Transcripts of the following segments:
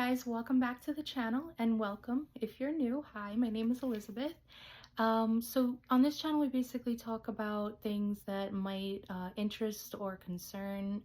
guys, welcome back to the channel and welcome if you're new. Hi, my name is Elizabeth. So on this channel we basically talk about things that might interest or concern,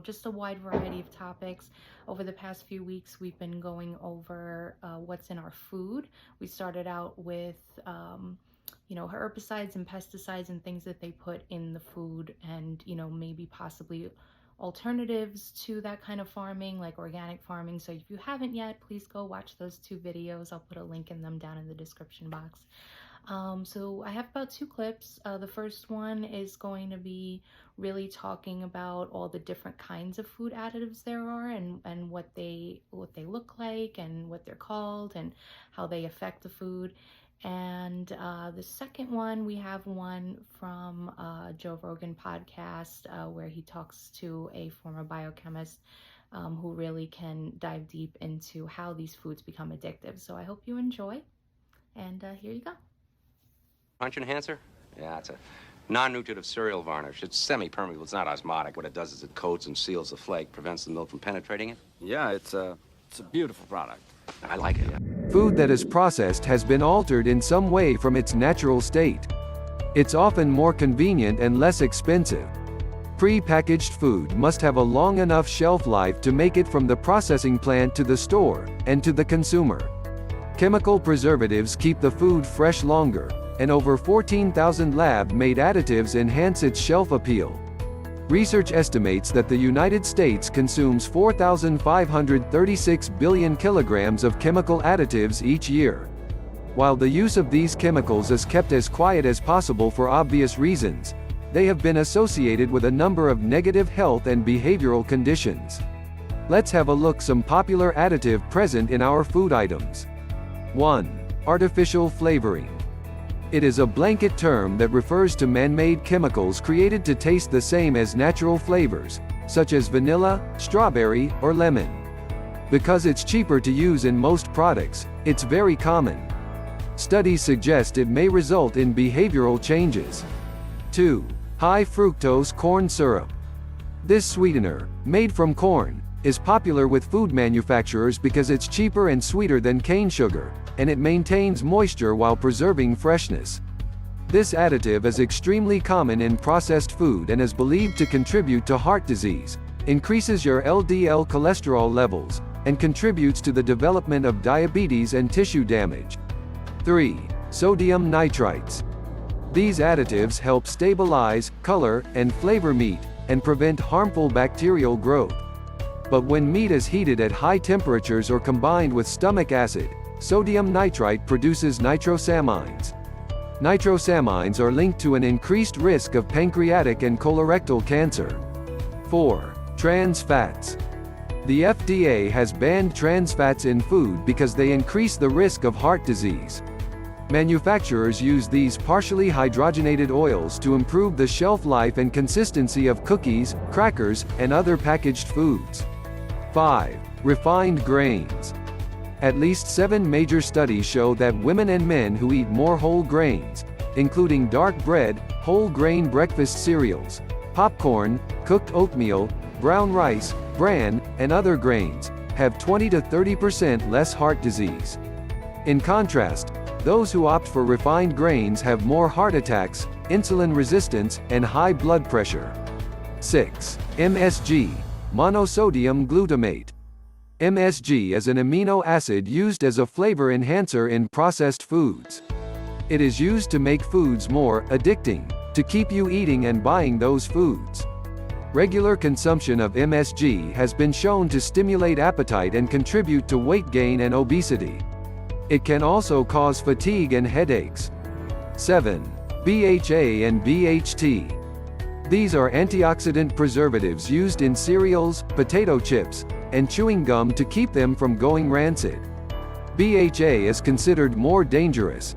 just a wide variety of topics. Over the past few weeks we've been going over what's in our food. We started out with herbicides and pesticides and things that they put in the food, and maybe possibly alternatives to that kind of farming, like organic farming. So if you haven't yet, please go watch those two videos. I'll put a link in them down in the description box. So I have about two clips. The first one is going to be really talking about all the different kinds of food additives there are, and what they look like and what they're called and how they affect the food. And the second one, we have one from Joe Rogan podcast where he talks to a former biochemist who really can dive deep into how these foods become addictive. So I hope you enjoy, and here you go. Punch enhancer? Yeah, it's a non-nutritive cereal varnish. It's semi-permeable. It's not osmotic. What it does is it coats and seals the flake, prevents the milk from penetrating it. Yeah, it's a beautiful product. I like it. Food that is processed has been altered in some way from its natural state. It's often more convenient and less expensive. Pre-packaged food must have a long enough shelf life to make it from the processing plant to the store, and to the consumer. Chemical preservatives keep the food fresh longer, and over 14,000 lab-made additives enhance its shelf appeal. Research estimates that the United States consumes 4,536 billion kilograms of chemical additives each year. While the use of these chemicals is kept as quiet as possible for obvious reasons, they have been associated with a number of negative health and behavioral conditions. Let's have a look at some popular additive present in our food items. 1. Artificial flavoring. It is a blanket term that refers to man-made chemicals created to taste the same as natural flavors, such as vanilla, strawberry, or lemon. Because it's cheaper to use in most products, it's very common. Studies suggest it may result in behavioral changes. 2. High fructose corn syrup. This sweetener, made from corn, is popular with food manufacturers because it's cheaper and sweeter than cane sugar, and it maintains moisture while preserving freshness. This additive is extremely common in processed food and is believed to contribute to heart disease, increases your LDL cholesterol levels, and contributes to the development of diabetes and tissue damage. 3. Sodium nitrites. These additives help stabilize, color, and flavor meat, and prevent harmful bacterial growth. But when meat is heated at high temperatures or combined with stomach acid, sodium nitrite produces nitrosamines. Nitrosamines are linked to an increased risk of pancreatic and colorectal cancer. 4. Trans fats. The FDA has banned trans fats in food because they increase the risk of heart disease. Manufacturers use these partially hydrogenated oils to improve the shelf life and consistency of cookies, crackers, and other packaged foods. 5. Refined grains. At least 7 major studies show that women and men who eat more whole grains, including dark bread, whole grain breakfast cereals, popcorn, cooked oatmeal, brown rice, bran, and other grains, have 20 to 30% less heart disease. In contrast, those who opt for refined grains have more heart attacks, insulin resistance, and high blood pressure. 6. MSG, monosodium glutamate. MSG is an amino acid used as a flavor enhancer in processed foods. It is used to make foods more addicting, to keep you eating and buying those foods. Regular consumption of MSG has been shown to stimulate appetite and contribute to weight gain and obesity. It can also cause fatigue and headaches. 7. BHA and BHT. These are antioxidant preservatives used in cereals, potato chips, and chewing gum to keep them from going rancid. BHA is considered more dangerous.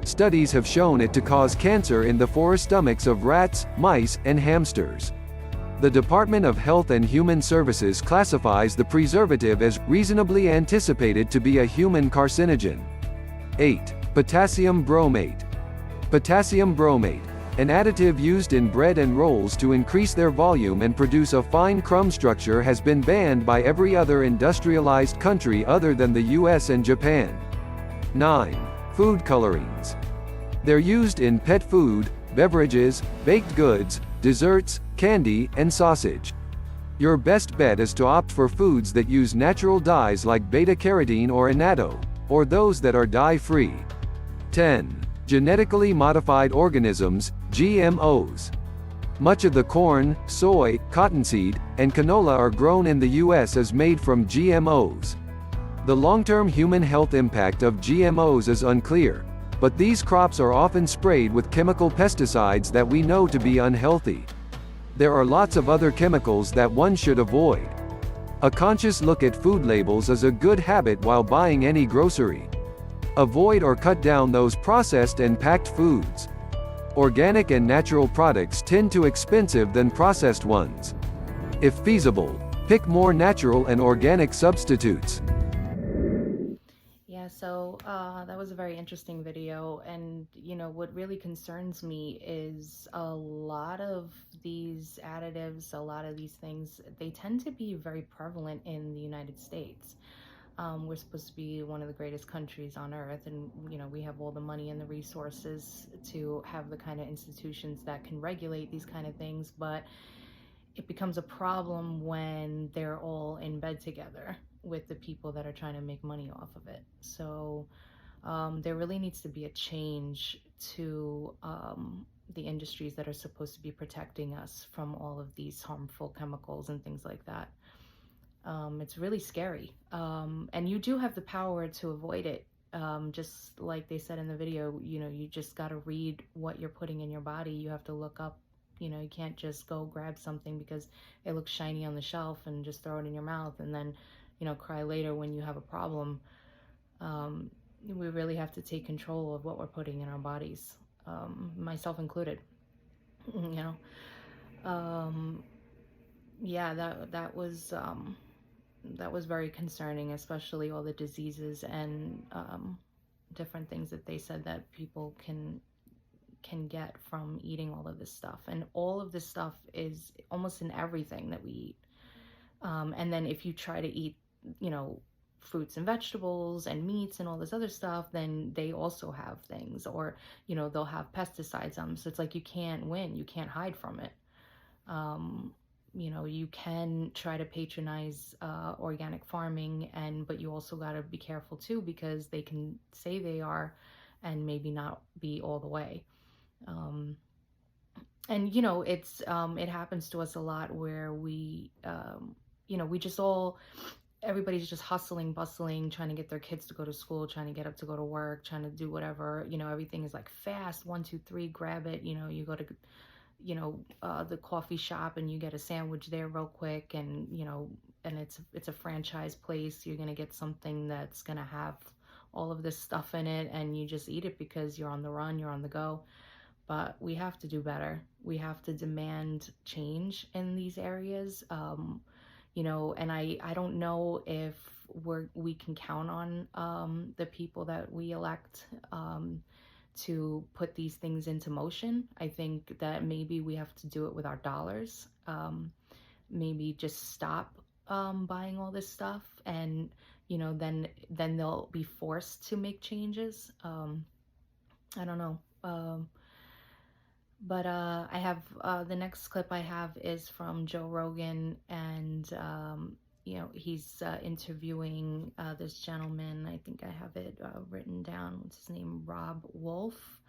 Studies have shown it to cause cancer in the forestomachs of rats, mice, and hamsters. The Department of Health and Human Services classifies the preservative as reasonably anticipated to be a human carcinogen. 8. Potassium bromate. Potassium bromate, an additive used in bread and rolls to increase their volume and produce a fine crumb structure, has been banned by every other industrialized country other than the US and Japan. 9. Food colorings. They're used in pet food, beverages, baked goods, desserts, candy, and sausage. Your best bet is to opt for foods that use natural dyes like beta-carotene or annatto, or those that are dye-free. 10. Genetically modified organisms, GMOs. Much of the corn, soy, cottonseed, and canola are grown in the US is made from GMOs. The long-term human health impact of GMOs is unclear, but these crops are often sprayed with chemical pesticides that we know to be unhealthy. There are lots of other chemicals that one should avoid. A conscious look at food labels is a good habit while buying any grocery. Avoid or cut down those processed and packed foods. Organic and natural products tend to be expensive than processed ones. If feasible, pick more natural and organic substitutes. Yeah, so that was a very interesting video, and what really concerns me is a lot of these additives, a lot of these things, they tend to be very prevalent in the United States. We're supposed to be one of the greatest countries on earth, and we have all the money and the resources to have the kind of institutions that can regulate these kind of things, but it becomes a problem when they're all in bed together with the people that are trying to make money off of it. So there really needs to be a change to the industries that are supposed to be protecting us from all of these harmful chemicals and things like that. It's really scary. And you do have the power to avoid it. Just like they said in the video, you just got to read what you're putting in your body. You have to look up, you can't just go grab something because it looks shiny on the shelf and just throw it in your mouth and then, cry later when you have a problem. We really have to take control of what we're putting in our bodies, myself included. Yeah, that was very concerning, especially all the diseases and different things that they said that people can get from eating all of this stuff. And all of this stuff is almost in everything that we eat. And then if you try to eat, fruits and vegetables and meats and all this other stuff, then they also have things, or, they'll have pesticides on them. So it's like you can't win, you can't hide from it. You can try to patronize organic farming, but you also got to be careful too, because they can say they are and maybe not be all the way. And it happens to us a lot where we everybody's just hustling, bustling, trying to get their kids to go to school, trying to get up to go to work, trying to do whatever. Everything is like fast, 1, 2, 3, grab it. You go to the coffee shop and you get a sandwich there real quick, and and it's a franchise place. You're gonna get something that's gonna have all of this stuff in it, and you just eat it because you're on the run, you're on the go. But we have to do better. We have to demand change in these areas. And I don't know if we can count on the people that we elect to put these things into motion. I think that maybe we have to do it with our dollars. Maybe just stop buying all this stuff, and then they'll be forced to make changes. I don't know. But I have the next clip I have is from Joe Rogan, and he's interviewing this gentleman. I think I have it written down. What's his name? Rob Wolf.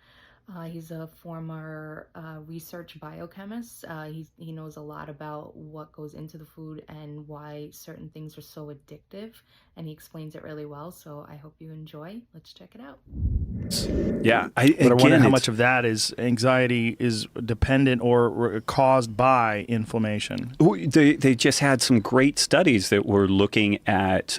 He's a former research biochemist. He knows a lot about what goes into the food and why certain things are so addictive, and he explains it really well. So I hope you enjoy. Let's check it out. Yeah, I wonder how much of that is anxiety is dependent or caused by inflammation. They just had some great studies that were looking at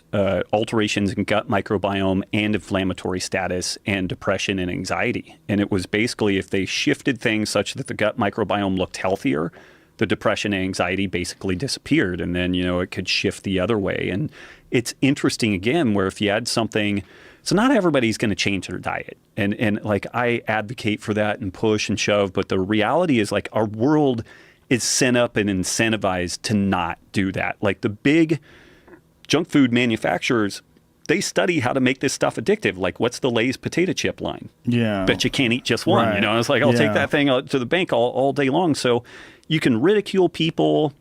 alterations in gut microbiome and inflammatory status and depression and anxiety. And it was basically if they shifted things such that the gut microbiome looked healthier, the depression and anxiety basically disappeared. And then, it could shift the other way. And it's interesting, again, where if you had something So not everybody's going to change their diet. And like I advocate for that and push and shove, but the reality is like our world is set up and incentivized to not do that. Like the big junk food manufacturers, they study how to make this stuff addictive. Like what's the Lay's potato chip line? Yeah. Bet you can't eat just one. Right. You know, it's like, I'll take that thing out to the bank all day long. So you can ridicule people,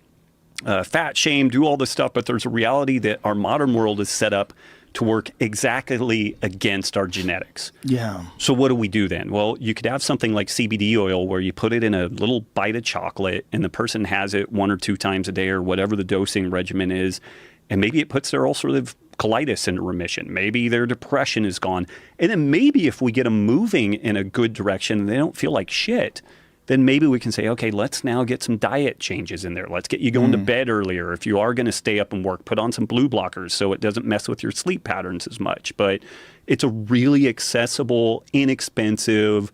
fat shame, do all this stuff, but there's a reality that our modern world is set up to work exactly against our genetics. Yeah. So what do we do then? Well, you could have something like CBD oil where you put it in a little bite of chocolate and the person has it 1 or 2 times a day or whatever the dosing regimen is. And maybe it puts their ulcerative colitis into remission. Maybe their depression is gone. And then maybe if we get them moving in a good direction and they don't feel like shit, then maybe we can say, okay, let's now get some diet changes in there. Let's get you going to bed earlier. If you are going to stay up and work, put on some blue blockers so it doesn't mess with your sleep patterns as much. But it's a really accessible, inexpensive,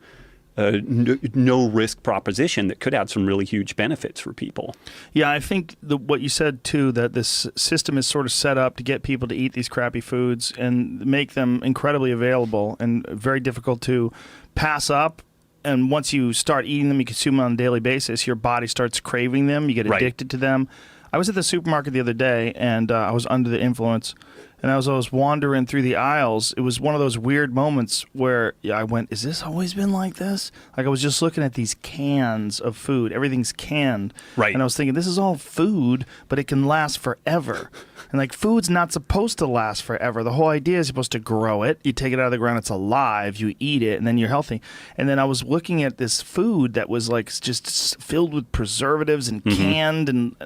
no risk proposition that could have some really huge benefits for people. Yeah, I think what you said too, that this system is sort of set up to get people to eat these crappy foods and make them incredibly available and very difficult to pass up. And once you start eating them, you consume them on a daily basis, your body starts craving them. You get addicted to them. I was at the supermarket the other day, and I was under the influence. And as I was wandering through the aisles, it was one of those weird moments where I went, is this always been like this? Like I was just looking at these cans of food. Everything's canned. Right. And I was thinking, this is all food, but it can last forever. And like food's not supposed to last forever. The whole idea is supposed to grow it. You take it out of the ground, it's alive, you eat it, and then you're healthy. And then I was looking at this food that was like just filled with preservatives and canned and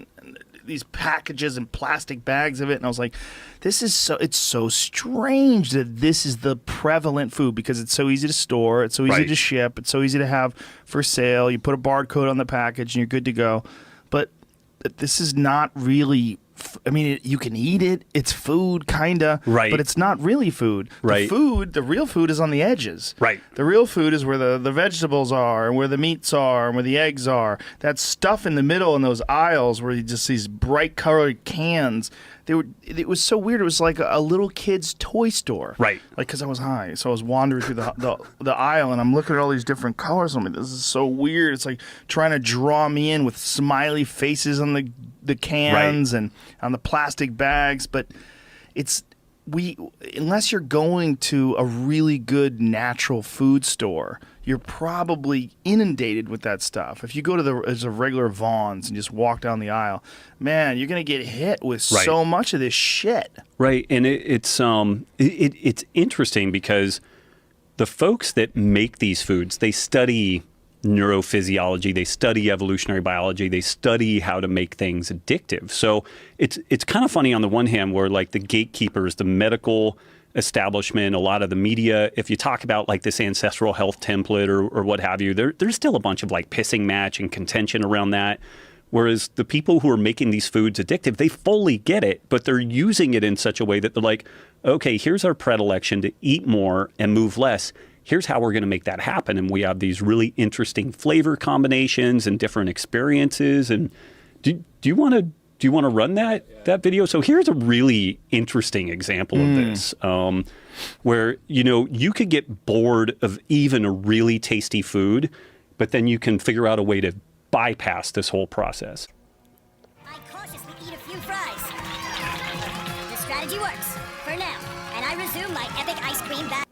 these packages and plastic bags of it, and I was like, it's so strange that this is the prevalent food because it's so easy to store, it's so easy to ship, it's so easy to have for sale. You put a barcode on the package and you're good to go. But this is not really, I mean, you can eat it, it's food, kinda, but it's not really food. The real food is on the edges. Right. The real food is where the vegetables are and where the meats are and where the eggs are. That stuff in the middle in those aisles where you just these bright colored cans, it was so weird. It was like a little kid's toy store. Right. Like, because I was high, so I was wandering through the aisle and I'm looking at all these different colors. I'm like, this is so weird. It's like trying to draw me in with smiley faces on the cans and on the plastic bags, but unless you're going to a really good natural food store, you're probably inundated with that stuff. If you go to there's a regular Vons and just walk down the aisle, man, you're gonna get hit with so much of this shit. Right, and it's interesting because the folks that make these foods, they study neurophysiology, they study evolutionary biology, they study how to make things addictive. So it's kind of funny on the one hand where like the gatekeepers, the medical establishment, a lot of the media, if you talk about like this ancestral health template or what have you, there's still a bunch of like pissing match and contention around that. Whereas the people who are making these foods addictive, they fully get it, but they're using it in such a way that they're like, okay, here's our predilection to eat more and move less. Here's how we're going to make that happen. And we have these really interesting flavor combinations and different experiences. And do you want to run that video? So here's a really interesting example of this, where, you could get bored of even a really tasty food, but then you can figure out a way to bypass this whole process. I cautiously eat a few fries. The strategy works, for now, and I resume my epic ice cream battle.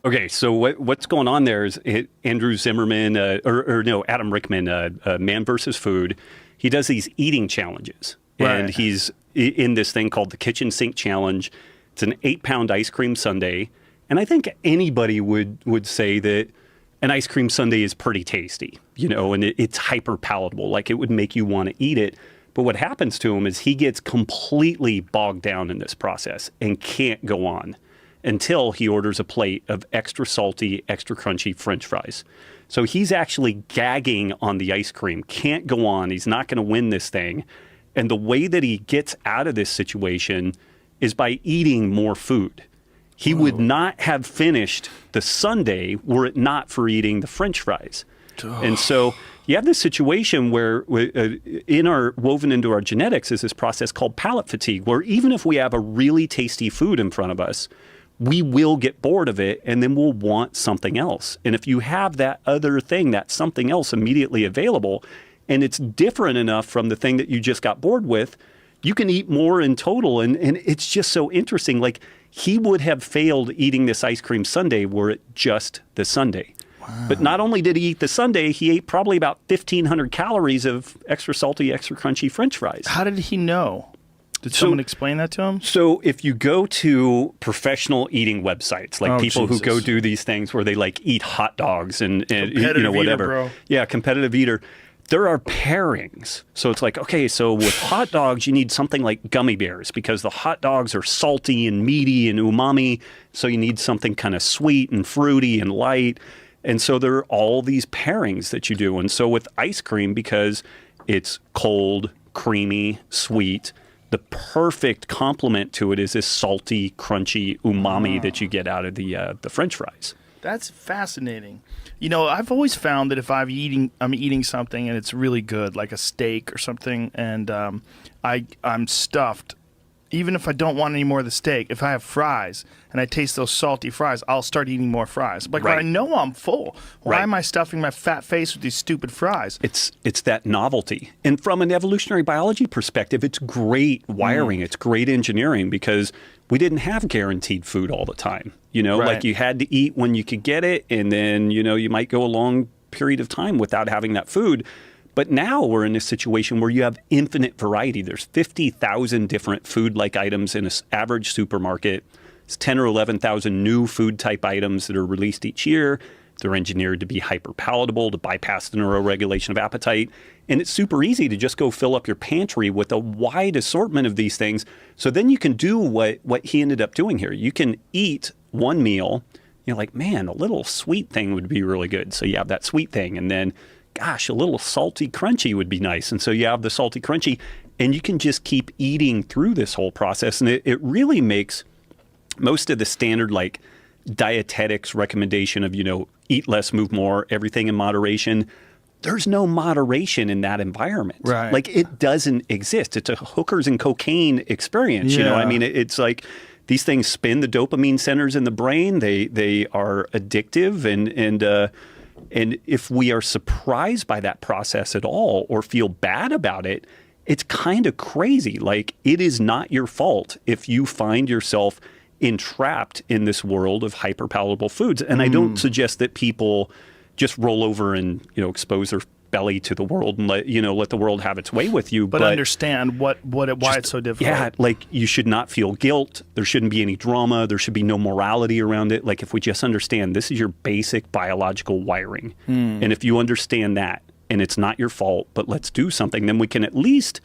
Okay, so what's going on there is Andrew Zimmerman, Adam Rickman, Man vs. Food. He does these eating challenges, and he's in this thing called the Kitchen Sink Challenge. It's an 8-pound ice cream sundae, and I think anybody would say that an ice cream sundae is pretty tasty, and it's hyper palatable, like it would make you want to eat it. But what happens to him is he gets completely bogged down in this process and can't go on until he orders a plate of extra salty, extra crunchy French fries. So he's actually gagging on the ice cream, can't go on, he's not going to win this thing. And the way that he gets out of this situation is by eating more food. He would not have finished the sundae were it not for eating the French fries. And so you have this situation where woven into our genetics is this process called palate fatigue, where even if we have a really tasty food in front of us, we will get bored of it and then we'll want something else. And if you have that other thing, that something else immediately available, and it's different enough from the thing that you just got bored with, you can eat more in total. And it's just so interesting. Like, he would have failed eating this ice cream sundae were it just the sundae. Wow. But not only did he eat the sundae, he ate probably about 1,500 calories of extra salty, extra crunchy French fries. How did he know? Did someone explain that to him? So if you go to professional eating websites, like people Jesus. who go do these things where they like eat hot dogs and Competitive whatever. eater, bro. Yeah, competitive eater. There are pairings. So it's like, okay, so with hot dogs, you need something like gummy bears because the hot dogs are salty and meaty and umami. So you need something kind of sweet and fruity and light. And so there are all these pairings that you do. And so with ice cream, because it's cold, creamy, sweet, the perfect complement to it is this salty, crunchy umami that you get out of the French fries. That's fascinating. You know, I've always found that if I'm eating something and it's really good, like a steak or something, and I'm stuffed, even if I don't want any more of the steak, if I have fries and I taste those salty fries, I'll start eating more fries. Like, Right. when I know I'm full, why Right. am I stuffing my fat face with these stupid fries? It's that novelty. And from an evolutionary biology perspective, it's great wiring. It's great engineering because we didn't have guaranteed food all the time. You know, Right. like you had to eat when you could get it. And then, you might go a long period of time without having that food. But now we're in this situation where you have infinite variety. There's 50,000 different food-like items in an average supermarket. It's 10 or 11,000 new food-type items that are released each year. They're engineered to be hyper-palatable, to bypass the neuroregulation of appetite. And it's super easy to just go fill up your pantry with a wide assortment of these things. So then you can do what he ended up doing here. You can eat one meal. You're like, man, a little sweet thing would be really good. So you have that sweet thing. And then, gosh, a little salty crunchy would be nice. And so you have the salty crunchy. And you can just keep eating through this whole process. And it really makes most of the standard, like, dietetics recommendation of, eat less, move more, everything in moderation. There's no moderation in that environment. Right. Like, it doesn't exist. It's a hookers and cocaine experience. Yeah. I mean, it's like these things spin the dopamine centers in the brain. They are addictive. And if we are surprised by that process at all or feel bad about it, it's kind of crazy. Like, it is not your fault if you find yourself entrapped in this world of hyperpalatable foods. And I don't suggest that people just roll over and, expose their belly to the world and let the world have its way with you. But understand why it's so difficult. Yeah, like, you should not feel guilt. There shouldn't be any drama. There should be no morality around it. Like, if we just understand this is your basic biological wiring. And if you understand that and it's not your fault, but let's do something, then we can at least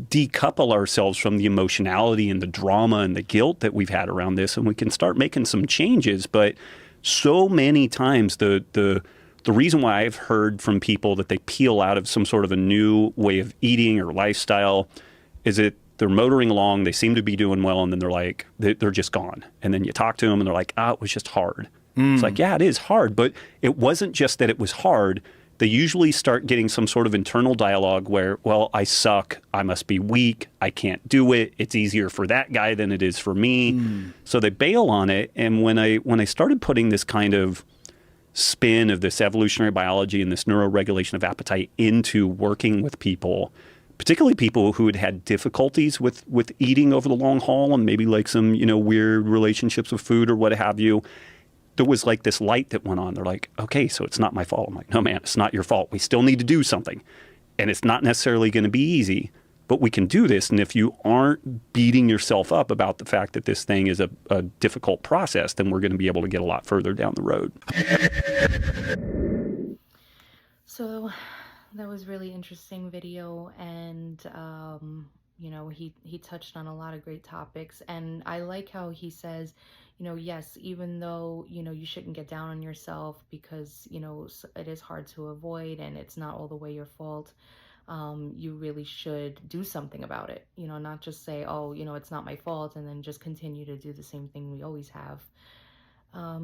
decouple ourselves from the emotionality and the drama and the guilt that we've had around this, and we can start making some changes. But so many times the reason why I've heard from people that they peel out of some sort of a new way of eating or lifestyle is that they're motoring along, they seem to be doing well, and then they're just gone. And then you talk to them and they're like, it was just hard. It's like, yeah, it is hard, but it wasn't just that it was hard. They usually start getting some sort of internal dialogue where, well, I suck, I must be weak, I can't do it, it's easier for that guy than it is for me. So they bail on it. And when I started putting this kind of spin of this evolutionary biology and this neuroregulation of appetite into working with people, particularly people who had difficulties with eating over the long haul and maybe like some, weird relationships with food or what have you, there was like this light that went on. They're like, okay, so it's not my fault. I'm like, no, man, it's not your fault. We still need to do something. And it's not necessarily going to be easy, but we can do this. And if you aren't beating yourself up about the fact that this thing is a difficult process, then we're going to be able to get a lot further down the road. So that was really interesting video, and he touched on a lot of great topics, and I like how he says, yes, even though you shouldn't get down on yourself because it is hard to avoid and it's not all the way your fault, you really should do something about it, not just say, oh, it's not my fault, and then just continue to do the same thing we always have.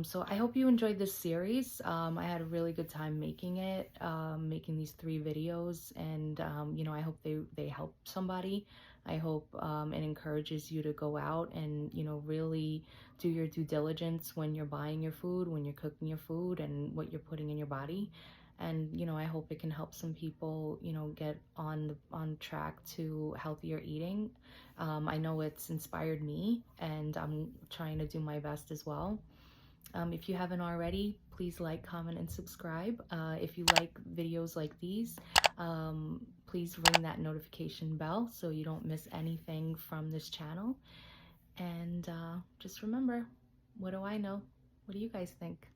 So I hope you enjoyed this series. I had a really good time making it, making these 3 videos, and I hope they help somebody. I hope it encourages you to go out and, you know, really do your due diligence when you're buying your food, when you're cooking your food, and what you're putting in your body. And, you know, I hope it can help some people, you know, get on track to healthier eating. I know it's inspired me, and I'm trying to do my best as well. If you haven't already, please like, comment, and subscribe. If you like videos like these, please ring that notification bell so you don't miss anything from this channel. And just remember, what do I know? What do you guys think?